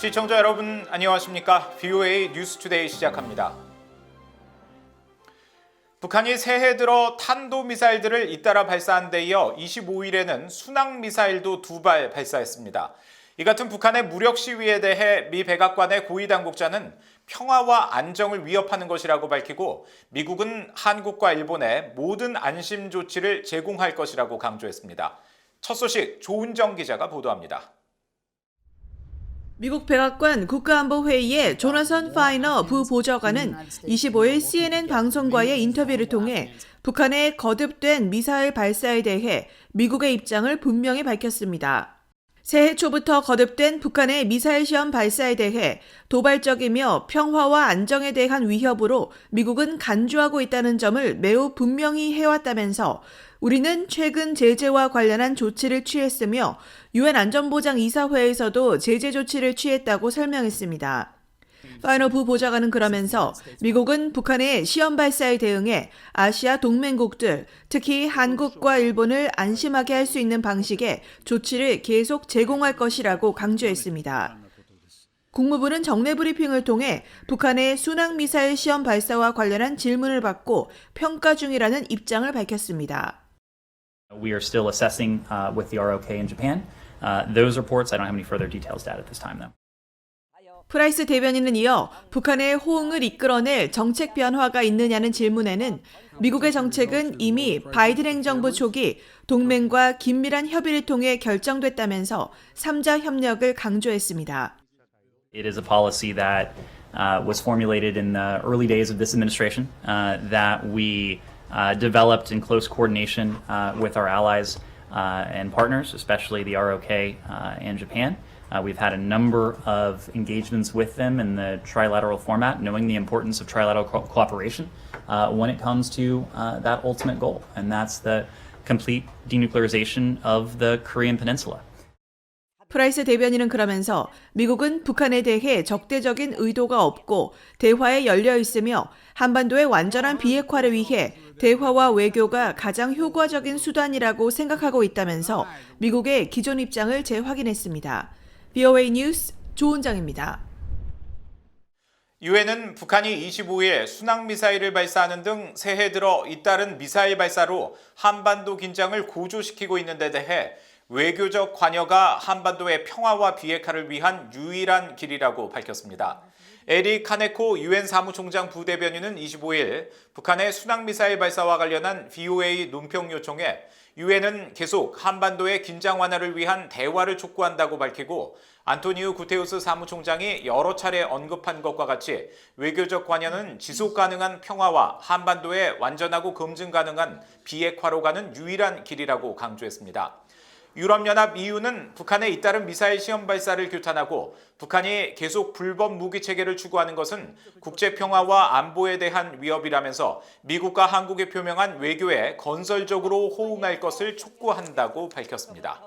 시청자 여러분 안녕하십니까? VOA 뉴스투데이 시작합니다. 북한이 새해 들어 탄도미사일들을 잇따라 발사한 데 이어 25일에는 순항미사일도 2발 발사했습니다. 이 같은 북한의 무력 시위에 대해 미 백악관의 고위 당국자는 평화와 안정을 위협하는 것이라고 밝히고 미국은 한국과 일본에 모든 안심 조치를 제공할 것이라고 강조했습니다. 첫 소식 조은정 기자가 보도합니다. 미국 백악관 국가안보회의의 조나선 파이너 부보좌관은 25일 CNN 방송과의 인터뷰를 통해 북한의 거듭된 미사일 발사에 대해 미국의 입장을 분명히 밝혔습니다. 새해 초부터 거듭된 북한의 미사일 시험 발사에 대해 도발적이며 평화와 안정에 대한 위협으로 미국은 간주하고 있다는 점을 매우 분명히 해왔다면서 우리는 최근 제재와 관련한 조치를 취했으며 유엔 안전보장이사회에서도 제재 조치를 취했다고 설명했습니다. 파이너 부보좌관은 그러면서 미국은 북한의 시험 발사에 대응해 아시아 동맹국들, 특히 한국과 일본을 안심하게 할 수 있는 방식의 조치를 계속 제공할 것이라고 강조했습니다. 국무부는 정례 브리핑을 통해 북한의 순항미사일 시험 발사와 관련한 질문을 받고 평가 중이라는 입장을 밝혔습니다. We are still assessing with the ROK in Japan. Those reports, I don't have any further details to add at this time, though. 프라이스 대변인은 이어 북한의 호응을 이끌어낼 정책 변화가 있느냐는 질문에는 미국의 정책은 이미 바이든 행정부 초기 동맹과 긴밀한 협의를 통해 결정됐다면서 3자 협력을 강조했습니다. It is a policy that was formulated in the early days of this administration that we developed in close coordination with our allies and partners, especially the ROK and Japan. We've had a number of engagements with them in the trilateral format, knowing the importance of trilateral cooperation when it comes to that ultimate goal, and that's the complete denuclearization of the Korean Peninsula. 프라이스 대변인은 그러면서 미국은 북한에 대해 적대적인 의도가 없고 대화에 열려 있으며 한반도의 완전한 비핵화를 위해 대화와 외교가 가장 효과적인 수단이라고 생각하고 있다면서 미국의 기존 입장을 재확인했습니다. VOA 뉴스 조은정입니다. 유엔은 북한이 25일 순항미사일을 발사하는 등 새해 들어 잇따른 미사일 발사로 한반도 긴장을 고조시키고 있는 데 대해 외교적 관여가 한반도의 평화와 비핵화를 위한 유일한 길이라고 밝혔습니다. 에릭 카네코 유엔 사무총장 부대변인은 25일 북한의 순항미사일 발사와 관련한 VOA 논평 요청에 유엔은 계속 한반도의 긴장 완화를 위한 대화를 촉구한다고 밝히고 안토니우 구테우스 사무총장이 여러 차례 언급한 것과 같이 외교적 관여는 지속 가능한 평화와 한반도의 완전하고 검증 가능한 비핵화로 가는 유일한 길이라고 강조했습니다. 유럽연합 EU는 북한의 잇따른 미사일 시험 발사를 규탄하고 북한이 계속 불법 무기 체계를 추구하는 것은 국제 평화와 안보에 대한 위협이라면서 미국과 한국이 표명한 외교에 건설적으로 호응할 것을 촉구한다고 밝혔습니다.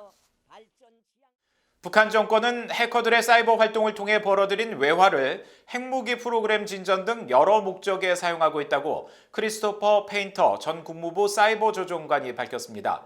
북한 정권은 해커들의 사이버 활동을 통해 벌어들인 외화를 핵무기 프로그램 진전 등 여러 목적에 사용하고 있다고 크리스토퍼 페인터 전 국무부 사이버 조정관이 밝혔습니다.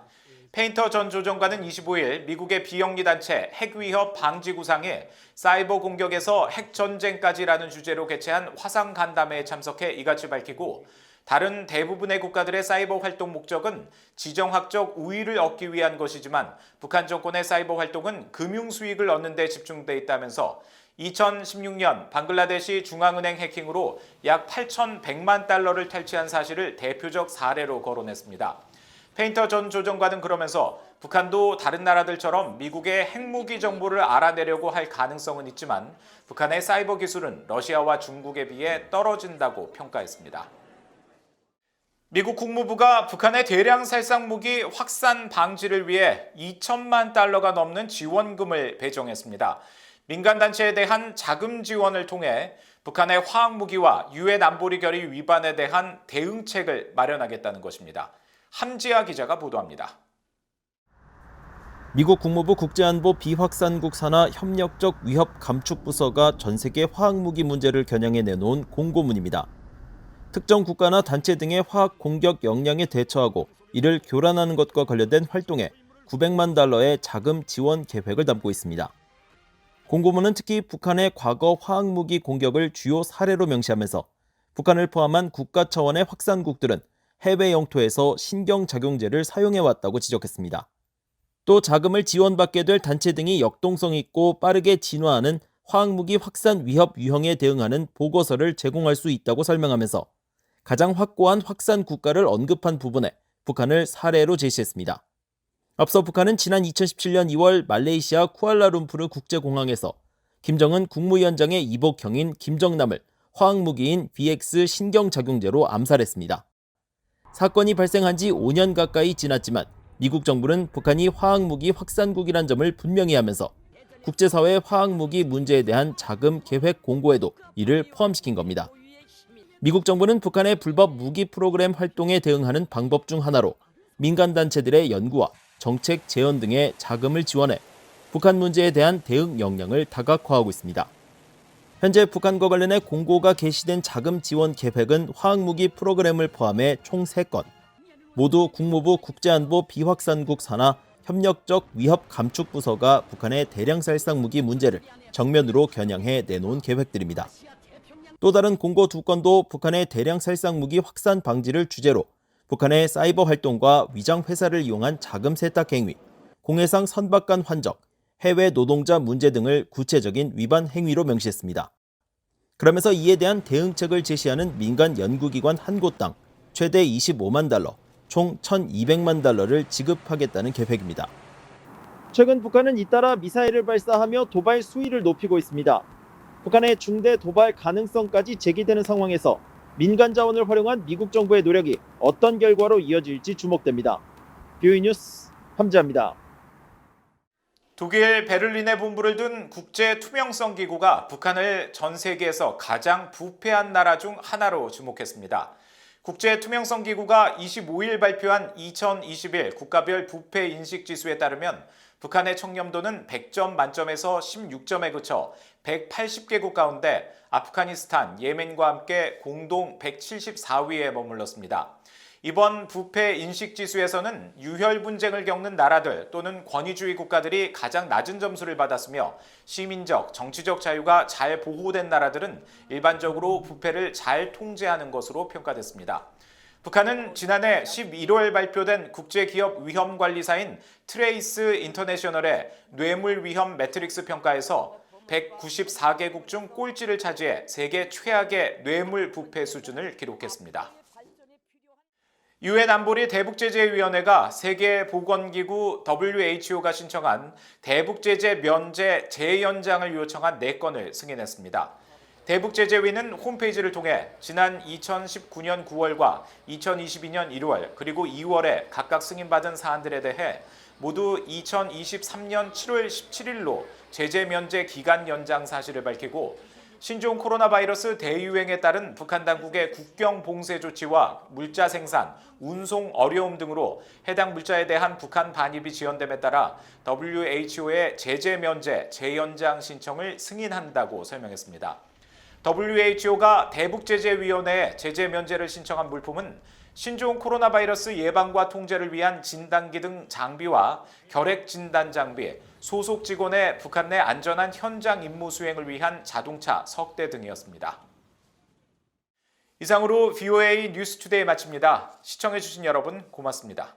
페인터 전 조정관은 25일 미국의 비영리 단체 핵위협 방지구상에 사이버 공격에서 핵전쟁까지라는 주제로 개최한 화상 간담회에 참석해 이같이 밝히고 다른 대부분의 국가들의 사이버 활동 목적은 지정학적 우위를 얻기 위한 것이지만 북한 정권의 사이버 활동은 금융 수익을 얻는 데 집중돼 있다면서 2016년 방글라데시 중앙은행 해킹으로 약 8,100만 달러를 탈취한 사실을 대표적 사례로 거론했습니다. 페인터 전 조정관은 그러면서 북한도 다른 나라들처럼 미국의 핵무기 정보를 알아내려고 할 가능성은 있지만 북한의 사이버 기술은 러시아와 중국에 비해 떨어진다고 평가했습니다. 미국 국무부가 북한의 대량 살상 무기 확산 방지를 위해 2천만 달러가 넘는 지원금을 배정했습니다. 민간단체에 대한 자금 지원을 통해 북한의 화학무기와 유엔 안보리 결의 위반에 대한 대응책을 마련하겠다는 것입니다. 함지아 기자가 보도합니다. 미국 국무부 국제안보 비확산국 산하 협력적 위협 감축 부서가 전 세계 화학무기 문제를 겨냥해 내놓은 공고문입니다. 특정 국가나 단체 등의 화학 공격 역량에 대처하고 이를 교란하는 것과 관련된 활동에 $900만 자금 지원 계획을 담고 있습니다. 공고문은 특히 북한의 과거 화학무기 공격을 주요 사례로 명시하면서 북한을 포함한 국가 차원의 확산국들은 해외 영토에서 신경작용제를 사용해왔다고 지적했습니다. 또 자금을 지원받게 될 단체 등이 역동성 있고 빠르게 진화하는 화학무기 확산 위협 유형에 대응하는 보고서를 제공할 수 있다고 설명하면서 가장 확고한 확산 국가를 언급한 부분에 북한을 사례로 제시했습니다. 앞서 북한은 지난 2017년 2월 말레이시아 쿠알라룸푸르 국제공항에서 김정은 국무위원장의 이복형인 김정남을 화학무기인 VX 신경작용제로 암살했습니다. 사건이 발생한 지 5년 가까이 지났지만 미국 정부는 북한이 화학무기 확산국이란 점을 분명히 하면서 국제사회 화학무기 문제에 대한 자금 계획 공고에도 이를 포함시킨 겁니다. 미국 정부는 북한의 불법 무기 프로그램 활동에 대응하는 방법 중 하나로 민간단체들의 연구와 정책 재현 등의 자금을 지원해 북한 문제에 대한 대응 역량을 다각화하고 있습니다. 현재 북한과 관련해 공고가 게시된 자금 지원 계획은 화학무기 프로그램을 포함해 총 3건, 모두 국무부 국제안보 비확산국 산하 협력적 위협 감축 부서가 북한의 대량 살상 무기 문제를 정면으로 겨냥해 내놓은 계획들입니다. 또 다른 공고 2건도 북한의 대량 살상 무기 확산 방지를 주제로 북한의 사이버 활동과 위장 회사를 이용한 자금 세탁 행위, 공해상 선박간 환적, 해외 노동자 문제 등을 구체적인 위반 행위로 명시했습니다. 그러면서 이에 대한 대응책을 제시하는 민간 연구기관 한 곳당 최대 25만 달러, 총 1,200만 달러를 지급하겠다는 계획입니다. 최근 북한은 잇따라 미사일을 발사하며 도발 수위를 높이고 있습니다. 북한의 중대 도발 가능성까지 제기되는 상황에서 민간 자원을 활용한 미국 정부의 노력이 어떤 결과로 이어질지 주목됩니다. 뷰이 뉴스 함지아입니다. 독일 베를린에 본부를 둔 국제투명성기구가 북한을 전 세계에서 가장 부패한 나라 중 하나로 주목했습니다. 국제투명성기구가 25일 발표한 2021 국가별 부패 인식지수에 따르면 북한의 청렴도는 100점 만점에서 16점에 그쳐 180개국 가운데 아프가니스탄, 예멘과 함께 공동 174위에 머물렀습니다. 이번 부패 인식지수에서는 유혈 분쟁을 겪는 나라들 또는 권위주의 국가들이 가장 낮은 점수를 받았으며 시민적, 정치적 자유가 잘 보호된 나라들은 일반적으로 부패를 잘 통제하는 것으로 평가됐습니다. 북한은 지난해 11월 발표된 국제기업 위험관리사인 트레이스 인터내셔널의 뇌물 위험 매트릭스 평가에서 194개국 중 꼴찌를 차지해 세계 최악의 뇌물 부패 수준을 기록했습니다. 유엔 안보리 대북제재위원회가 세계보건기구 WHO가 신청한 대북제재 면제 재연장을 요청한 4건을 승인했습니다. 대북제재위는 홈페이지를 통해 지난 2019년 9월과 2022년 1월 그리고 2월에 각각 승인받은 사안들에 대해 모두 2023년 7월 17일로 제재 면제 기간 연장 사실을 밝히고 신종 코로나 바이러스 대유행에 따른 북한 당국의 국경 봉쇄 조치와 물자 생산, 운송 어려움 등으로 해당 물자에 대한 북한 반입이 지연됨에 따라 WHO의 제재 면제 재연장 신청을 승인한다고 설명했습니다. WHO가 대북제재위원회에 제재 면제를 신청한 물품은 신종 코로나 바이러스 예방과 통제를 위한 진단기 등 장비와 결핵 진단 장비, 소속 직원의 북한 내 안전한 현장 임무 수행을 위한 자동차 석 대 등이었습니다. 이상으로 VOA 뉴스투데이 마칩니다. 시청해주신 여러분 고맙습니다.